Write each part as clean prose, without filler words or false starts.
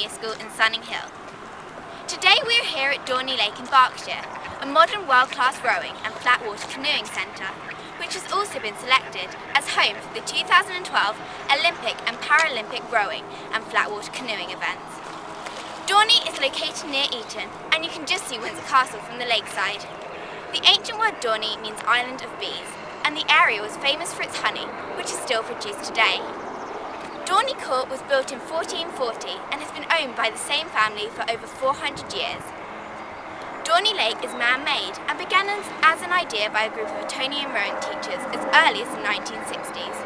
Senior School in Sunning Hill. Today we are here at Dorney Lake in Berkshire, a modern world-class rowing and flat-water canoeing centre, which has also been selected as home for the 2012 Olympic and Paralympic rowing and flat-water canoeing events. Dorney is located near Eton, and you can just see Windsor Castle from the lakeside. The ancient word Dorney means island of bees, and the area was famous for its honey, which is still produced today. Dorney Court was built in 1440 and has been owned by the same family for over 400 years. Dorney Lake is man-made and began as an idea by a group of Etonian rowing teachers as early as the 1960s.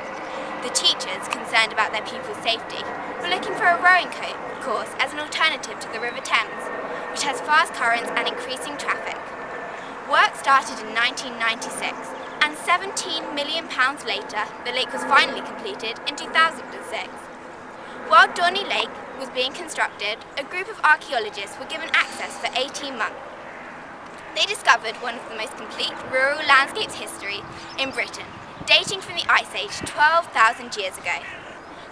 The teachers, concerned about their pupils' safety, were looking for a rowing course as an alternative to the River Thames, which has fast currents and increasing traffic. Work started in 1996, and £17 million later, the lake was finally completed in 2006. While Dorney Lake was being constructed, a group of archaeologists were given access for 18 months. They discovered one of the most complete rural landscapes history in Britain, dating from the Ice Age 12,000 years ago.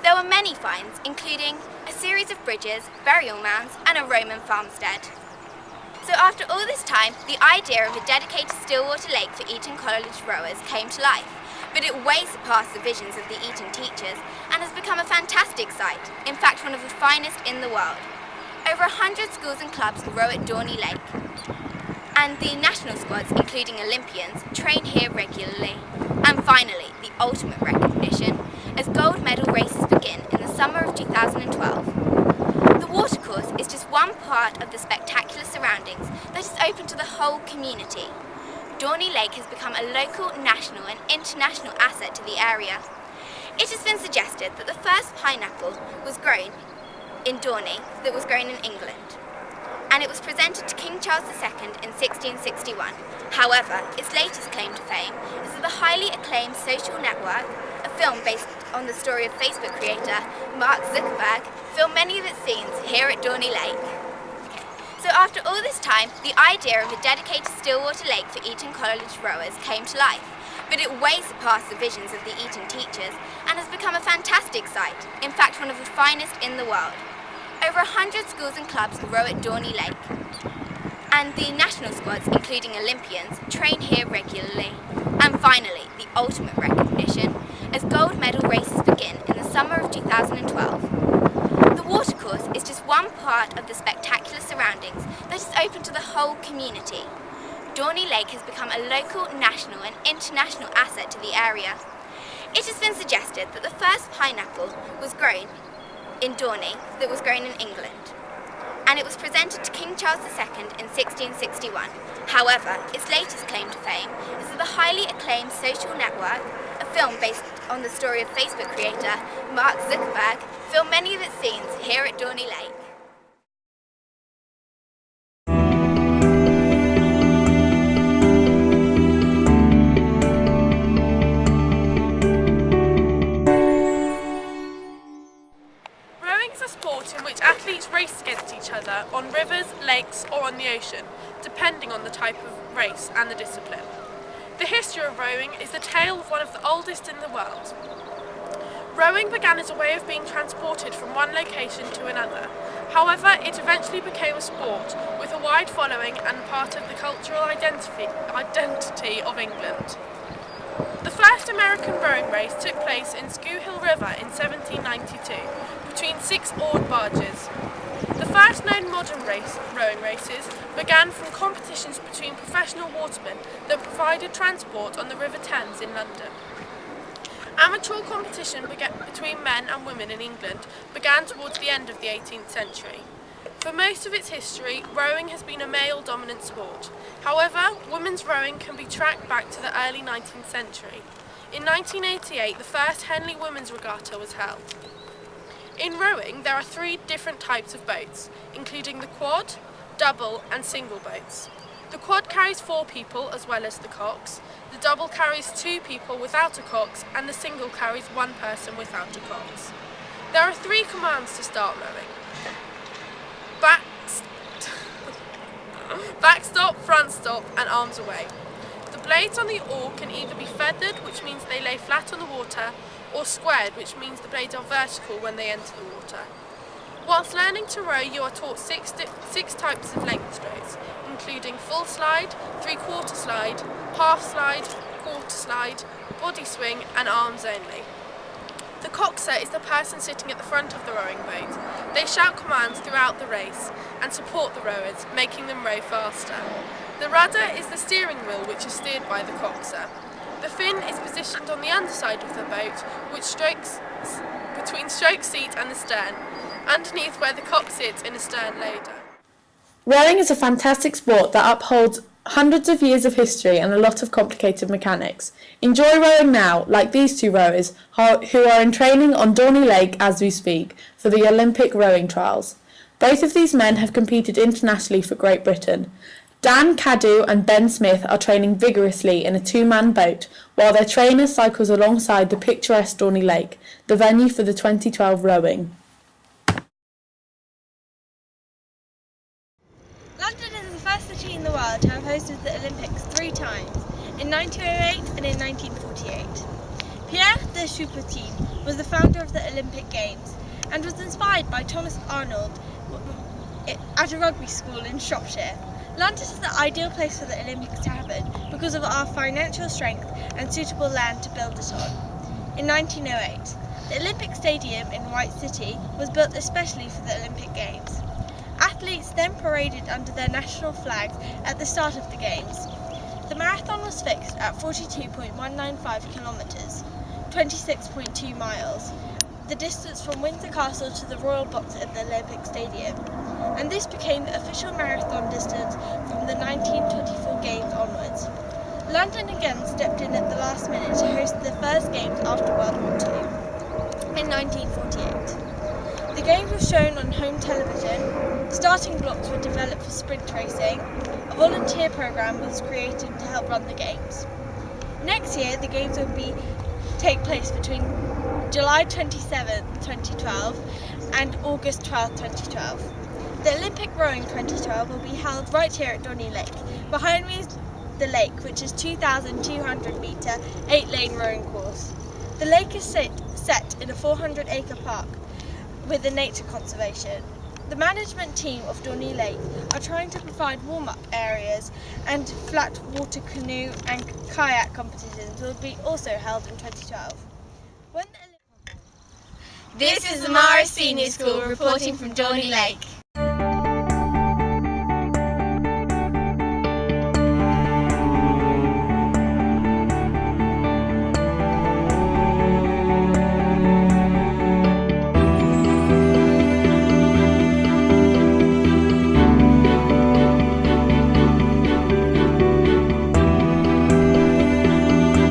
There were many finds, including a series of bridges, burial mounds, and a Roman farmstead. So after all this time, the idea of a dedicated Stillwater Lake for Eton College rowers came to life, but it way surpassed the visions of the Eton teachers and has become a fantastic site, in fact one of the finest in the world. Over 100 schools and clubs row at Dorney Lake, and the national squads, including Olympians, train here regularly. And finally, the ultimate recognition, as gold medal races begin in the summer of 2012. The watercourse is just one part of the spectacular surroundings that is open to the whole community. Dorney Lake has become a local, national and international asset to the area. It has been suggested that the first pineapple was grown in Dorney that was grown in England, and it was presented to King Charles II in 1661. However, its latest claim to fame is that the highly acclaimed Social Network, a film based on the story of Facebook creator Mark Zuckerberg, filmed many of its scenes here at Dorney Lake. So after all this time, the idea of a dedicated Stillwater Lake for Eton College rowers came to life, but it way surpassed the visions of the Eton teachers and has become a fantastic site, in fact one of the finest in the world. Over 100 schools and clubs row at Dorney Lake, and the national squads, including Olympians, train here regularly. And finally, the ultimate recognition, as gold medal races begin in the summer of 2012. The watercourse is just one part of the spectacular surroundings that is open to the whole community. Dorney Lake has become a local, national and international asset to the area. It has been suggested that the first pineapple was grown in Dorney that was grown in England, and it was presented to King Charles II in 1661. However, its latest claim to fame is that the highly acclaimed Social Network, a film based on the story of Facebook creator Mark Zuckerberg, filmed many of its scenes here at Dorney Lake. Rowing is a sport in which athletes race against each other on rivers, lakes or on the ocean, depending on the type of race and the discipline. The history of rowing is the tale of one of the oldest in the world. Rowing began as a way of being transported from one location to another. However, it eventually became a sport with a wide following and part of the cultural identity of England. The first American rowing race took place in Schuylkill River in 1792 between 6 oared barges. The first known modern rowing races began from competitions between professional watermen that provided transport on the River Thames in London. Amateur competition between men and women in England began towards the end of the 18th century. For most of its history, rowing has been a male-dominant sport. However, women's rowing can be tracked back to the early 19th century. In 1988, the first Henley Women's Regatta was held. In rowing, there are 3 different types of boats, including the quad, double and single boats. The quad carries 4 people as well as the cox, the double carries 2 people without a cox, and the single carries 1 person without a cox. There are 3 commands to start rowing. Backstop, front stop and arms away. The blades on the oar can either be feathered, which means they lay flat on the water, or squared, which means the blades are vertical when they enter the water. Whilst learning to row, you are taught six types of length strokes, including full slide, three-quarter slide, half slide, quarter slide, body swing and arms only. The coxswain is the person sitting at the front of the rowing boat. They shout commands throughout the race and support the rowers, making them row faster. The rudder is the steering wheel which is steered by the coxswain. The fin is positioned on the underside of the boat, which strokes between stroke seat and the stern, underneath where the cock sits in a stern loader. Rowing is a fantastic sport that upholds hundreds of years of history and a lot of complicated mechanics. Enjoy rowing now, like these two rowers who are in training on Dorney Lake as we speak for the Olympic rowing trials. Both of these men have competed internationally for Great Britain. Dan Caddo and Ben Smith are training vigorously in a two-man boat while their trainer cycles alongside the picturesque Dorney Lake, the venue for the 2012 rowing. London is the first city in the world to have hosted the Olympics 3 times, in 1908 and in 1948. Pierre de Coubertin was the founder of the Olympic Games and was inspired by Thomas Arnold at a rugby school in Shropshire. London is the ideal place for the Olympics to happen because of our financial strength and suitable land to build it on. In 1908, the Olympic Stadium in White City was built especially for the Olympic Games. Athletes then paraded under their national flags at the start of the Games. The marathon was fixed at 42.195 kilometres, 26.2 miles, the distance from Windsor Castle to the Royal Box at the Olympic Stadium, and this became the official marathon distance from the 1924 Games onwards. London again stepped in at the last minute to host the first Games after World War II, in 1948. The Games were shown on home television, starting blocks were developed for sprint racing, a volunteer programme was created to help run the Games. Next year, the Games will take place between July 27, 2012 and August 12, 2012. The Olympic Rowing 2012 will be held right here at Dorney Lake. Behind me is the lake, which is 2,200 metre, 8-lane rowing course. The lake is set in a 400-acre park with a nature conservation. The management team of Dorney Lake are trying to provide warm-up areas and flat water canoe and kayak competitions will be also held in 2012. This is the Marist Senior School reporting from Dorney Lake.